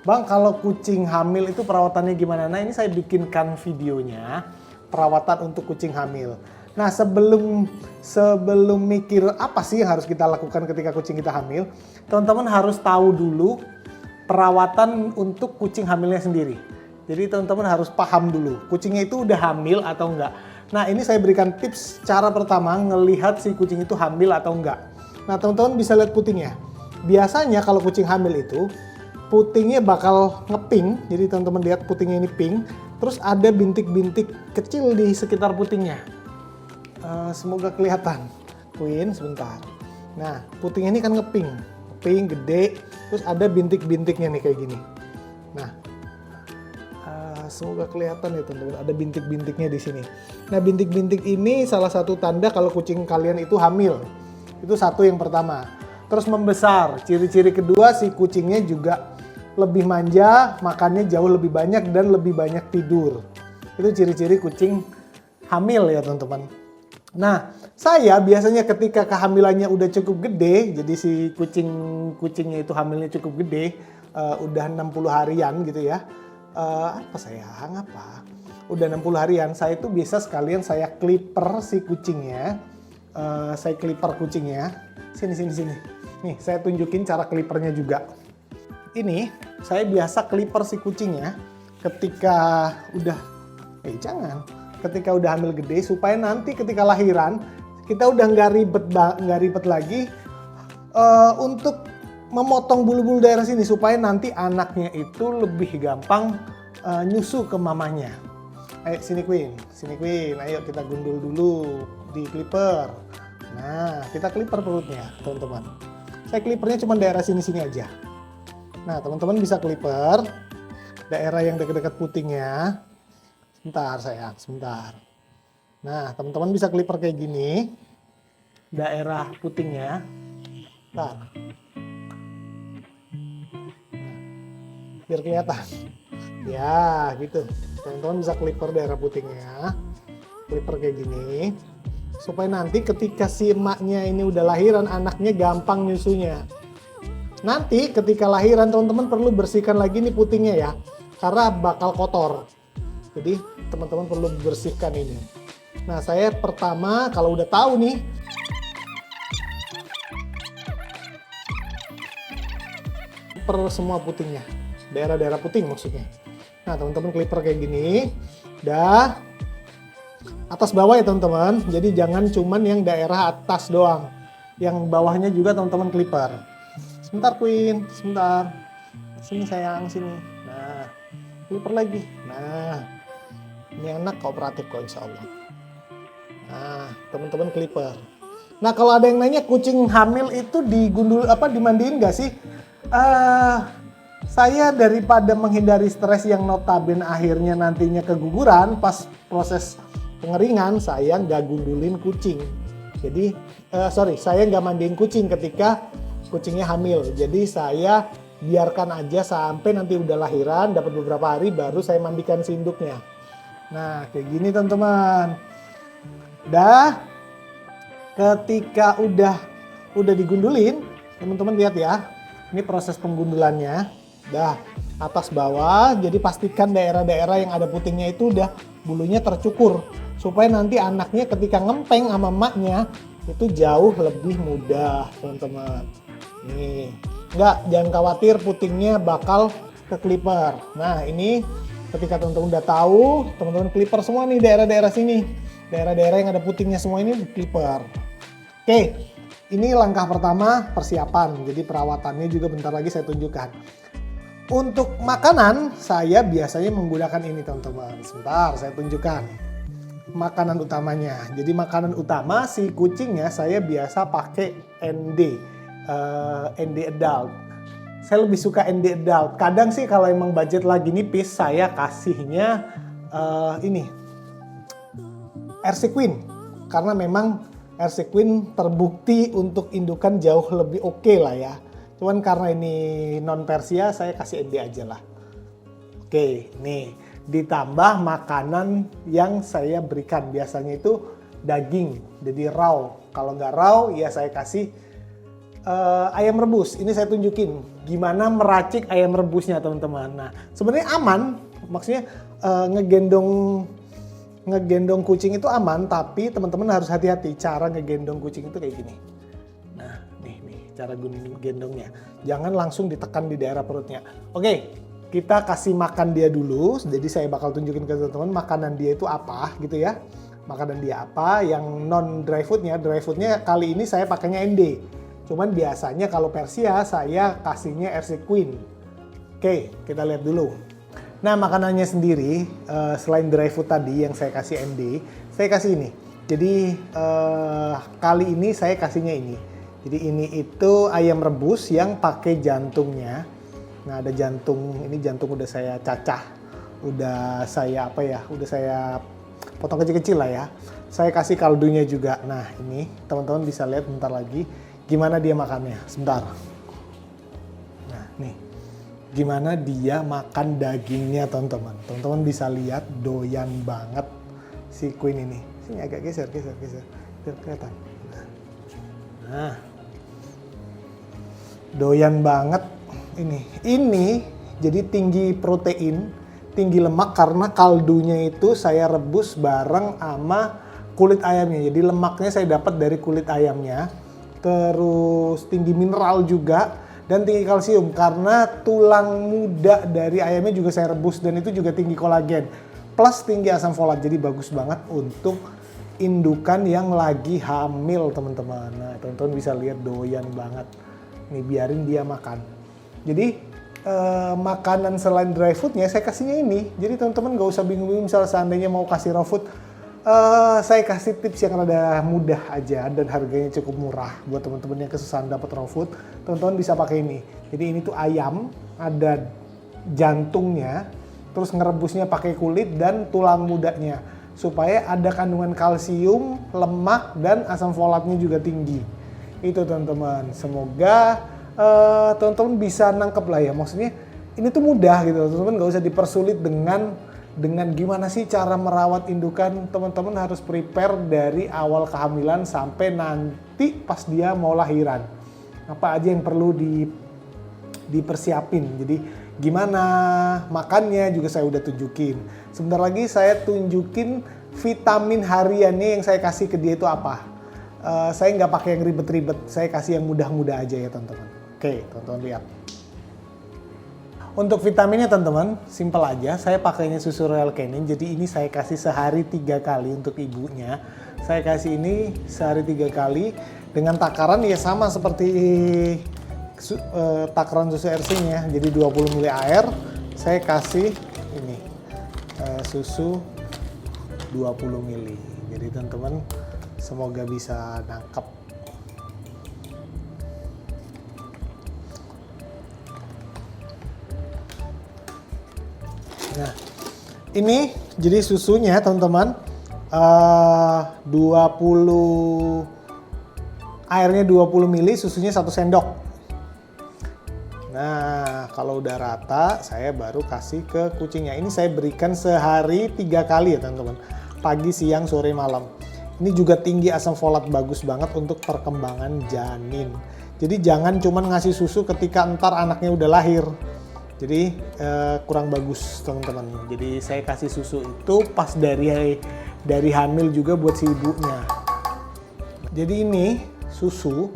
Bang, kalau kucing hamil itu perawatannya gimana? Nah, ini saya bikinkan videonya, perawatan untuk kucing hamil. Nah, sebelum mikir apa sih yang harus kita lakukan ketika kucing kita hamil, teman-teman harus tahu dulu perawatan untuk kucing hamilnya sendiri. Jadi teman-teman harus paham dulu, kucingnya itu udah hamil atau enggak. Nah, ini saya berikan tips cara pertama ngelihat si kucing itu hamil atau enggak. Nah, teman-teman bisa lihat putingnya. Biasanya kalau kucing hamil itu, putingnya bakal ngeping. Jadi teman-teman lihat putingnya ini pink. Terus ada bintik-bintik kecil di sekitar putingnya. Semoga kelihatan. Queen, sebentar. Nah, putingnya ini kan ngeping. Ngeping, gede. Terus ada bintik-bintiknya nih kayak gini. Nah, semoga kelihatan ya teman-teman, ada bintik-bintiknya di sini. Nah, bintik-bintik ini salah satu tanda kalau kucing kalian itu hamil. Itu satu yang pertama. Terus membesar. Ciri-ciri kedua, si kucingnya juga lebih manja, makannya jauh lebih banyak dan lebih banyak tidur. Itu ciri-ciri kucing hamil ya teman-teman. Nah, saya biasanya ketika kehamilannya udah cukup gede, jadi si kucingnya itu hamilnya cukup gede, udah 60 harian gitu ya. Udah 60 harian, saya itu biasa sekalian saya clipper si kucingnya. Saya clipper kucingnya. Sini. Nih, saya tunjukin cara clippernya juga. Ini, saya biasa clipper si kucingnya ketika udah hamil gede, supaya nanti ketika lahiran, kita udah nggak ribet lagi untuk memotong bulu-bulu daerah sini supaya nanti anaknya itu lebih gampang nyusu ke mamanya. Ayo sini Queen, ayo kita gundul dulu di clipper. Nah, kita clipper perutnya, teman-teman. Saya clippernya cuma daerah sini-sini aja. Nah, teman-teman bisa clipper daerah yang dekat-dekat putingnya. Sebentar sayang, sebentar. Nah, teman-teman bisa clipper kayak gini, daerah putingnya. Bentar. Biar kelihatan. Ya, gitu. Teman-teman bisa clipper daerah putingnya. Clipper kayak gini. Supaya nanti ketika si emaknya ini udah lahiran, anaknya gampang nyusunya. Nanti ketika lahiran, teman-teman perlu bersihkan lagi nih putingnya ya. Karena bakal kotor. Jadi, teman-teman perlu bersihkan ini. Nah, saya pertama kalau udah tahu nih, per semua putingnya. Daerah-daerah puting maksudnya. Nah, teman-teman clipper kayak gini. Dah atas bawah ya teman-teman. Jadi jangan cuman yang daerah atas doang. Yang bawahnya juga teman-teman clipper. Sebentar Queen, sebentar. Sini sayang, sini. Nah, clipper lagi. Nah, ini anak kooperatif kok insya Allah. Nah, teman-teman clipper. Nah, kalau ada yang nanya kucing hamil itu dimandiin nggak sih? Saya daripada menghindari stres yang notabene akhirnya nantinya keguguran pas proses pengeringan, saya nggak gundulin kucing. Jadi, saya nggak mandiin kucing ketika kucingnya hamil. Jadi saya biarkan aja sampai nanti udah lahiran, dapat beberapa hari baru saya mandikan si induknya. Nah, kayak gini teman-teman. Ketika udah digundulin, teman-teman lihat ya. Ini proses penggundulannya. Atas bawah, jadi pastikan daerah-daerah yang ada putingnya itu udah bulunya tercukur. Supaya nanti anaknya ketika ngempeng sama emaknya, itu jauh lebih mudah, teman-teman. Nih, jangan khawatir putingnya bakal ke clipper. Nah, ini ketika teman-teman udah tahu, teman-teman clipper semua nih daerah-daerah sini. Daerah-daerah yang ada putingnya semua ini di clipper. Oke, ini langkah pertama persiapan. Jadi perawatannya juga bentar lagi saya tunjukkan. Untuk makanan, saya biasanya menggunakan ini teman-teman. Sebentar, saya tunjukkan makanan utamanya. Jadi makanan utama si kucingnya saya biasa pakai ND adult. Saya lebih suka ND adult. Kadang sih kalau emang budget lagi nipis, saya kasihnya RC Queen. Karena memang RC Queen terbukti untuk indukan jauh lebih oke lah ya. Cuman karena ini non Persia, saya kasih ND aja lah. Oke, nih ditambah makanan yang saya berikan. Biasanya itu daging, jadi raw. Kalau nggak raw, ya saya kasih ayam rebus. Ini saya tunjukin gimana meracik ayam rebusnya teman-teman. Nah sebenarnya aman, maksudnya ngegendong kucing itu aman, tapi teman-teman harus hati-hati cara ngegendong kucing itu kayak gini. Nah nih cara gendongnya, jangan langsung ditekan di daerah perutnya. Oke, kita kasih makan dia dulu. Jadi saya bakal tunjukin ke teman-teman makanan dia itu apa gitu ya. Makanan dia apa yang non dry foodnya kali ini saya pakainya ND. Cuman biasanya kalau Persia saya kasihnya RC Queen. Oke, kita lihat dulu. Nah makanannya sendiri selain dry food tadi yang saya kasih ND, saya kasih ini. Jadi kali ini saya kasihnya ini. Jadi ini itu ayam rebus yang pakai jantungnya. Nah ada jantung, ini jantung udah saya cacah, udah saya potong kecil-kecil lah ya. Saya kasih kaldunya juga. Nah ini teman-teman bisa lihat bentar lagi gimana dia makannya, sebentar. Nah nih, gimana dia makan dagingnya teman-teman. Teman-teman bisa lihat doyan banget si Queen ini. Sini agak geser, biar kelihatan. Nah, doyan banget ini. Ini jadi tinggi protein, tinggi lemak karena kaldunya itu saya rebus bareng sama kulit ayamnya. Jadi lemaknya saya dapat dari kulit ayamnya. Terus tinggi mineral juga dan tinggi kalsium karena tulang muda dari ayamnya juga saya rebus dan itu juga tinggi kolagen plus tinggi asam folat, jadi bagus banget untuk indukan yang lagi hamil teman-teman. Nah teman-teman bisa lihat doyan banget nih, biarin dia makan. Jadi makanan selain dry foodnya saya kasihnya ini, jadi teman-teman gak usah bingung-bingung misalnya seandainya mau kasih raw food. Saya kasih tips yang rada mudah aja dan harganya cukup murah buat teman-teman yang kesusahan dapat raw food. Teman-teman bisa pakai ini. Jadi ini tuh ayam, ada jantungnya, terus ngerebusnya pakai kulit dan tulang mudanya supaya ada kandungan kalsium, lemak dan asam folatnya juga tinggi. Itu teman-teman. Semoga teman-teman bisa nangkep lah ya. Maksudnya ini tuh mudah gitu. Teman-teman nggak usah dipersulit dengan gimana sih cara merawat indukan. Teman-teman harus prepare dari awal kehamilan sampai nanti pas dia mau lahiran. Apa aja yang perlu dipersiapin. Jadi gimana makannya juga saya udah tunjukin. Sebentar lagi saya tunjukin vitamin hariannya yang saya kasih ke dia itu apa. Saya nggak pakai yang ribet-ribet, saya kasih yang mudah-mudah aja ya teman-teman. Oke, teman-teman lihat. Untuk vitaminnya teman-teman, simpel aja. Saya pakainya susu Royal Canin. Jadi ini saya kasih sehari 3 kali untuk ibunya. Saya kasih ini sehari 3 kali dengan takaran ya sama seperti takaran susu RC-nya. Jadi 20 ml air. Saya kasih ini susu 20 ml. Jadi teman-teman semoga bisa nangkep. Nah, ini jadi susunya teman-teman 20 ml, susunya 1 sendok. Nah, kalau udah rata, saya baru kasih ke kucingnya. Ini saya berikan sehari 3 kali ya teman-teman. Pagi, siang, sore, malam. Ini juga tinggi asam folat, bagus banget untuk perkembangan janin. Jadi jangan cuma ngasih susu ketika ntar anaknya udah lahir. Jadi kurang bagus teman-teman. Jadi saya kasih susu itu pas dari hamil juga buat si ibunya. Jadi ini susu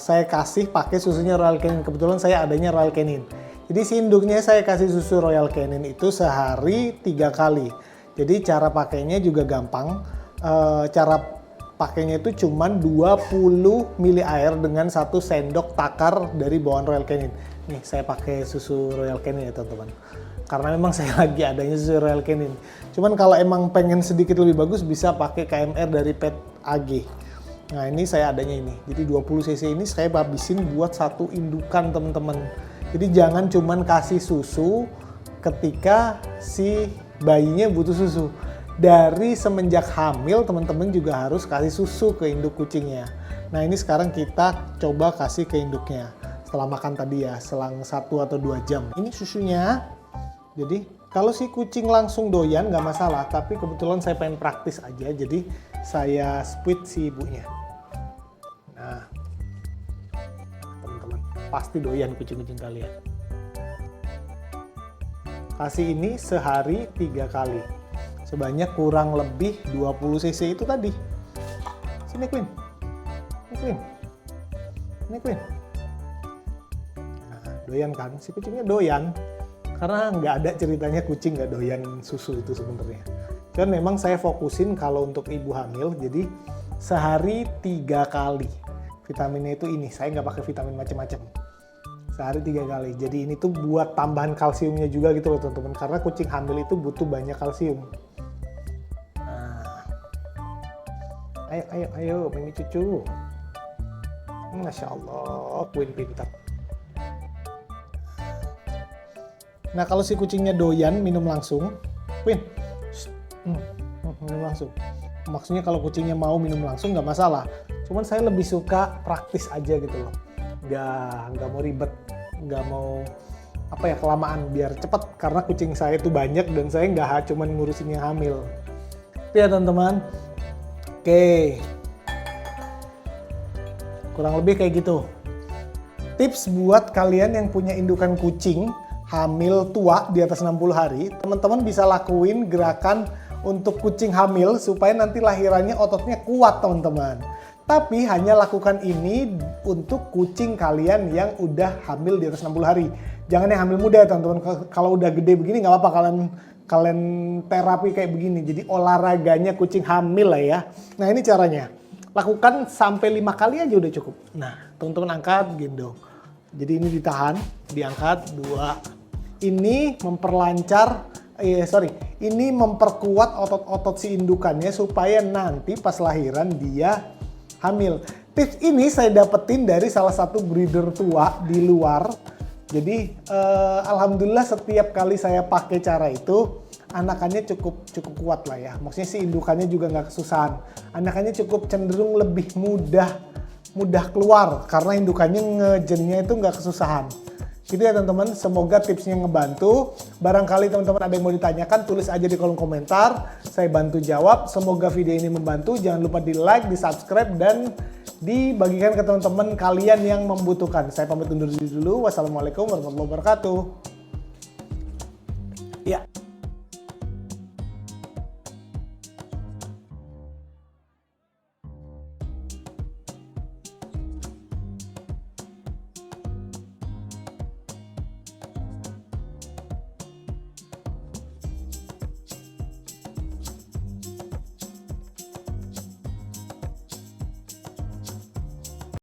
saya kasih pakai susunya Royal Canin. Kebetulan saya adanya Royal Canin. Jadi si induknya saya kasih susu Royal Canin itu sehari 3 kali. Jadi cara pakainya juga gampang. Cara pakainya itu cuma 20 ml air dengan 1 sendok takar dari bawaan Royal Canin. Nih saya pakai susu Royal Canin ya teman-teman. Karena memang saya lagi adanya susu Royal Canin. Cuman kalau emang pengen sedikit lebih bagus bisa pakai KMR dari Pet AG. Nah ini saya adanya ini. Jadi 20 cc ini saya habisin buat 1 indukan teman-teman. Jadi jangan cuman kasih susu ketika si bayinya butuh susu. Dari semenjak hamil teman-teman juga harus kasih susu ke induk kucingnya. Nah ini sekarang kita coba kasih ke induknya. Setelah makan tadi ya, selang 1 atau 2 jam. Ini susunya. Jadi kalau si kucing langsung doyan nggak masalah, tapi kebetulan saya pengen praktis aja, jadi saya split si ibunya. Nah, teman-teman, pasti doyan kucing-kucing kalian. Kasih ini sehari 3 kali. Sebanyak kurang lebih 20 cc itu tadi. Sini Queen. Ini Queen. Ini Queen. Nah, doyan kan? Si kucingnya doyan. Karena nggak ada ceritanya kucing nggak doyan susu itu sebenarnya. Cuman memang saya fokusin kalau untuk ibu hamil, jadi sehari 3 kali. Vitaminnya itu ini, saya nggak pakai vitamin macam-macam. Sehari 3 kali. Jadi ini tuh buat tambahan kalsiumnya juga gitu loh teman-teman. Karena kucing hamil itu butuh banyak kalsium. Nah. Ayo, Mimi cucu. Masya Allah, Queen pintar. Nah kalau si kucingnya doyan minum langsung, Queen, minum langsung. Maksudnya kalau kucingnya mau minum langsung nggak masalah. Cuman saya lebih suka praktis aja gitu loh. Nggak mau ribet, nggak mau kelamaan biar cepet. Karena kucing saya itu banyak dan saya nggak cuman ngurusin yang hamil. Itu ya teman-teman. Oke, kurang lebih kayak gitu. Tips buat kalian yang punya indukan kucing hamil tua di atas 60 hari, teman-teman bisa lakuin gerakan untuk kucing hamil supaya nanti lahirannya ototnya kuat teman-teman. Tapi hanya lakukan ini untuk kucing kalian yang udah hamil di atas 60 hari. Jangan yang hamil muda ya teman-teman. Kalau udah gede begini nggak apa-apa kalian terapi kayak begini. Jadi olahraganya kucing hamil lah ya. Nah ini caranya. Lakukan sampai 5 kali aja udah cukup. Nah teman-teman angkat gendong. Jadi ini ditahan, diangkat 2. Ini ini memperkuat otot-otot si indukannya supaya nanti pas lahiran dia hamil. Tips ini saya dapetin dari salah satu breeder tua di luar. Jadi alhamdulillah setiap kali saya pakai cara itu anakannya cukup kuat lah ya. Maksudnya si indukannya juga nggak kesusahan. Anakannya cukup cenderung lebih mudah keluar karena indukannya ngejennya itu nggak kesusahan. Gitu ya teman-teman, semoga tipsnya ngebantu. Barangkali teman-teman ada yang mau ditanyakan, tulis aja di kolom komentar. Saya bantu jawab. Semoga video ini membantu. Jangan lupa di like, di subscribe, dan dibagikan ke teman-teman kalian yang membutuhkan. Saya pamit undur diri dulu. Wassalamualaikum warahmatullahi wabarakatuh. Ya.